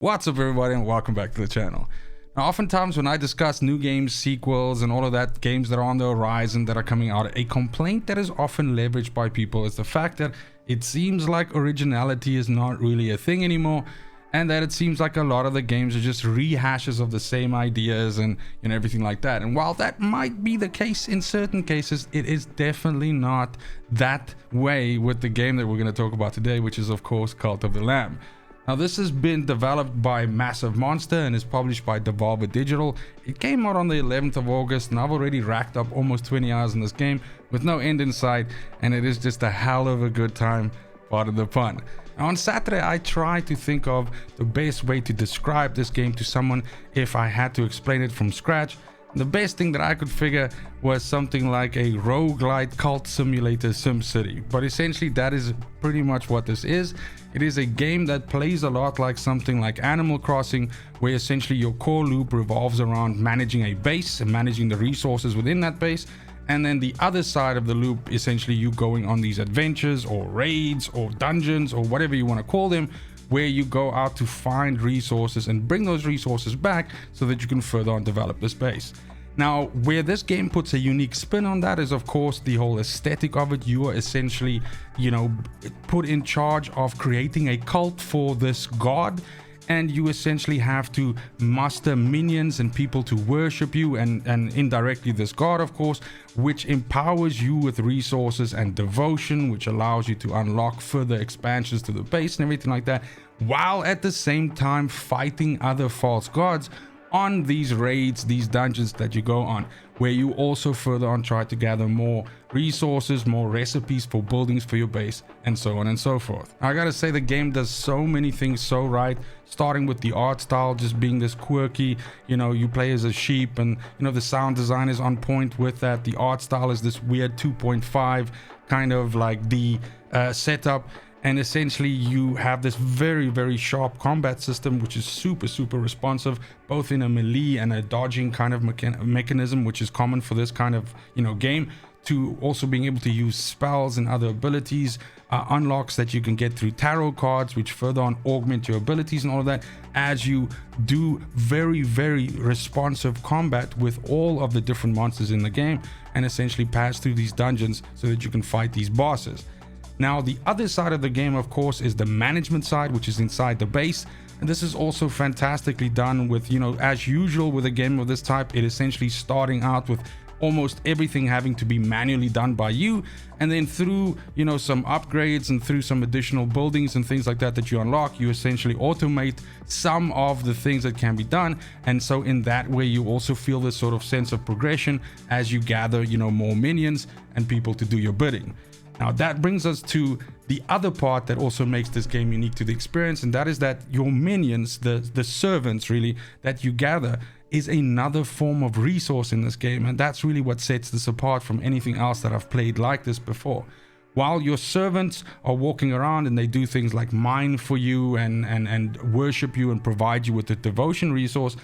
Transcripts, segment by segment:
What's up, everybody, and welcome back to the channel. Now, oftentimes when I discuss new games, sequels, and all of that, games that are on the horizon that are coming out, a complaint that is often leveraged by people is the fact that it seems like originality is not really a thing anymore, and that it seems like a lot of the games are just rehashes of the same ideas and everything like that. And while that might be the case in certain cases, it is definitely not that way with the game that we're going to talk about today, which is of course Cult of the Lamb. Now, this has been developed by Massive Monster and is published by Devolver Digital. It came out on the 11th of August, and I've already racked up almost 20 hours in this game with no end in sight, and it is just a hell of a good time, pardon the pun. Now, on Saturday, I tried to think of the best way to describe this game to someone if I had to explain it from scratch. The best thing that I could figure was something like a roguelite cult simulator SimCity, but essentially that is pretty much what this is. It is a game that plays a lot like something like Animal Crossing, where essentially your core loop revolves around managing a base and managing the resources within that base, and then the other side of the loop, essentially you going on these adventures or raids or dungeons or whatever you want to call them, where you go out to find resources and bring those resources back so that you can further on develop this base. Now, where this game puts a unique spin on that is of course the whole aesthetic of it. You are essentially, put in charge of creating a cult for this god, and you essentially have to muster minions and people to worship you and indirectly this god, of course, which empowers you with resources and devotion, which allows you to unlock further expansions to the base and everything like that, while at the same time fighting other false gods on these raids, these dungeons that you go on, where you also further on try to gather more resources, more recipes for buildings for your base, and so on and so forth. I gotta say, the game does so many things so right, starting with the art style just being this quirky, you play as a sheep, and the sound design is on point with that. The art style is this weird 2.5 kind of like the setup, and essentially you have this very sharp combat system, which is super responsive, both in a melee and a dodging kind of mechanism, which is common for this kind of game, to also being able to use spells and other abilities, unlocks that you can get through tarot cards, which further on augment your abilities and all of that, as you do very responsive combat with all of the different monsters in the game, and essentially pass through these dungeons so that you can fight these bosses. Now, the other side of the game, of course, is the management side, which is inside the base. And this is also fantastically done with, as usual with a game of this type, it essentially starting out with almost everything having to be manually done by you. And then through, some upgrades and through some additional buildings and things like that you unlock, you essentially automate some of the things that can be done. And so in that way, you also feel this sort of sense of progression as you gather, more minions and people to do your bidding. Now, that brings us to the other part that also makes this game unique to the experience, and that is that your minions, the servants really, that you gather, is another form of resource in this game, and that's really what sets this apart from anything else that I've played like this before. While your servants are walking around and they do things like mine for you and worship you and provide you with the devotion resource,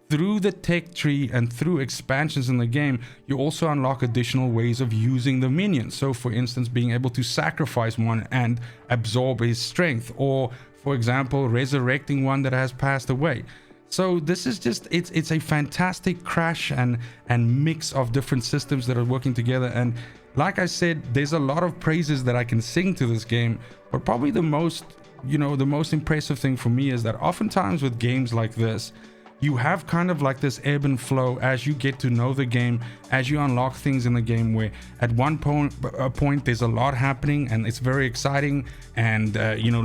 through the tech tree and through expansions in the game, you also unlock additional ways of using the minions. So for instance, being able to sacrifice one and absorb his strength, or for example, resurrecting one that has passed away. So this is just, it's a fantastic crash and mix of different systems that are working together. And like I said, there's a lot of praises that I can sing to this game, but probably the most impressive thing for me is that oftentimes with games like this, you have kind of like this ebb and flow as you get to know the game, as you unlock things in the game, where at one point there's a lot happening and it's very exciting, and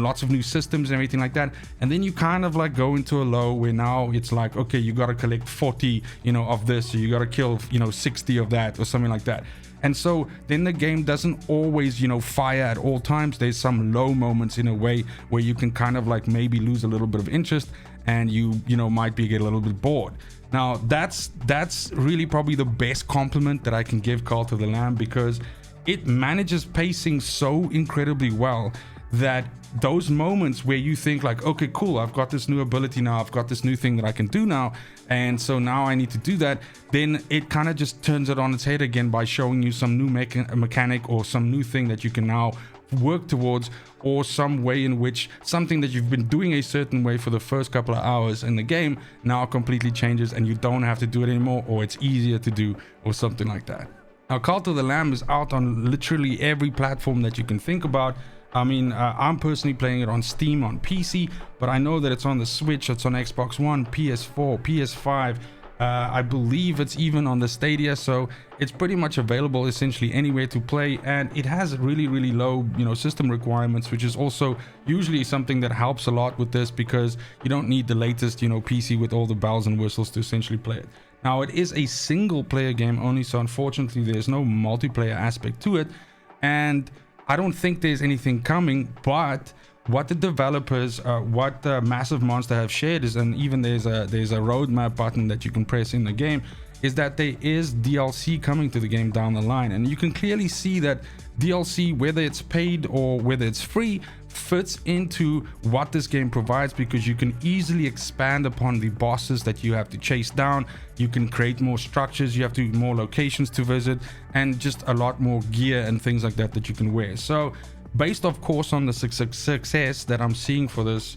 lots of new systems and everything like that, and then you kind of like go into a low where now it's like, okay, you got to collect 40 of this, or you got to kill 60 of that or something like that. And so then the game doesn't always, fire at all times. There's some low moments in a way where you can kind of like maybe lose a little bit of interest, and you might get a little bit bored. Now, that's really probably the best compliment that I can give Cult of the Lamb, because it manages pacing so incredibly well that those moments where you think like, okay, cool, I've got this new ability now, I've got this new thing that I can do now, and so now I need to do that, then it kind of just turns it on its head again by showing you some new mechanic or some new thing that you can now worked towards, or some way in which something that you've been doing a certain way for the first couple of hours in the game now completely changes and you don't have to do it anymore, or it's easier to do, or something like that. Now, Cult of the Lamb is out on literally every platform that you can think about. I mean, I'm personally playing it on Steam on PC, but I know that it's on the Switch, it's on Xbox One, PS4, PS5. I believe it's even on the Stadia, so it's pretty much available essentially anywhere to play, and it has really, really low, system requirements, which is also usually something that helps a lot with this, because you don't need the latest, PC with all the bells and whistles to essentially play it. Now, it is a single player game only, so unfortunately there's no multiplayer aspect to it, and I don't think there's anything coming. But what the developers, what Massive Monster have shared is, and even there's a roadmap button that you can press in the game, is that there is DLC coming to the game down the line, and you can clearly see that DLC, whether it's paid or whether it's free, fits into what this game provides, because you can easily expand upon the bosses that you have to chase down. You can create more structures, you have to more locations to visit, and just a lot more gear and things like that that you can wear. So based of course on the success that I'm seeing for this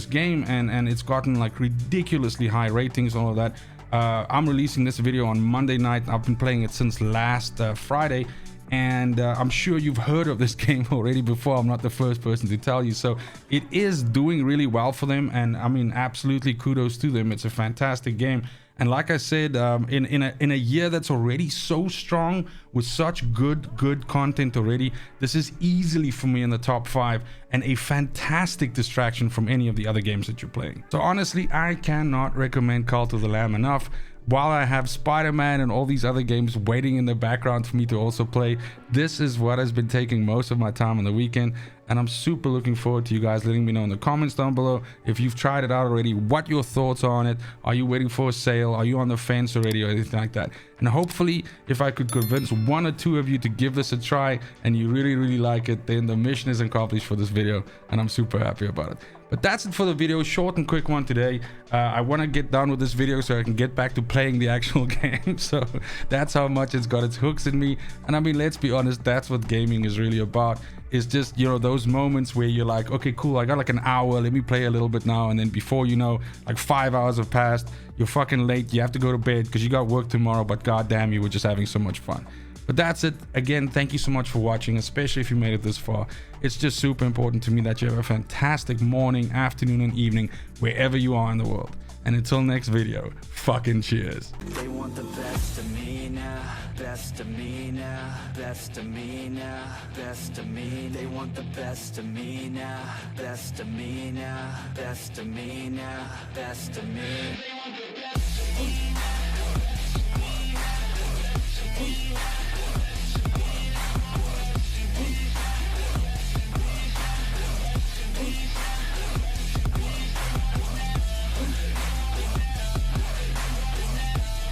game, and it's gotten like ridiculously high ratings and all of that, I'm releasing this video on Monday night. I've been playing it since last Friday, and I'm sure you've heard of this game already before. I'm not the first person to tell you. So it is doing really well for them, and I mean, absolutely kudos to them. It's a fantastic game, and like I said, in a year that's already so strong with such good content already, this is easily for me in the top 5, and a fantastic distraction from any of the other games that you're playing. So honestly, I cannot recommend Cult of the Lamb enough. While I have Spider-Man and all these other games waiting in the background for me to also play, this is what has been taking most of my time on the weekend, and I'm super looking forward to you guys letting me know in the comments down below if you've tried it out already, what your thoughts are on it. Are you waiting for a sale? Are you on the fence already, or anything like that? And hopefully, if I could convince 1 or 2 of you to give this a try and you really like it, then the mission is accomplished for this video, and I'm super happy about it. But that's it for the video, short and quick one today. I want to get done with this video so I can get back to playing the actual game. So that's how much it's got its hooks in me. And I mean, let's be honest, that's what gaming is really about. It's just, those moments where you're like, okay, cool, I got like an hour, let me play a little bit now. And then before you know, like 5 hours have passed, you're fucking late, you have to go to bed because you got work tomorrow, but goddamn, you were just having so much fun. But that's it. Again, thank you so much for watching, especially if you made it this far. It's just super important to me that you have a fantastic morning, afternoon, and evening wherever you are in the world. And until next video, fucking cheers. They want the best of me now, best of me now, best of me now, best of me. They want the best of me now, best of me now, best of me now, best of me.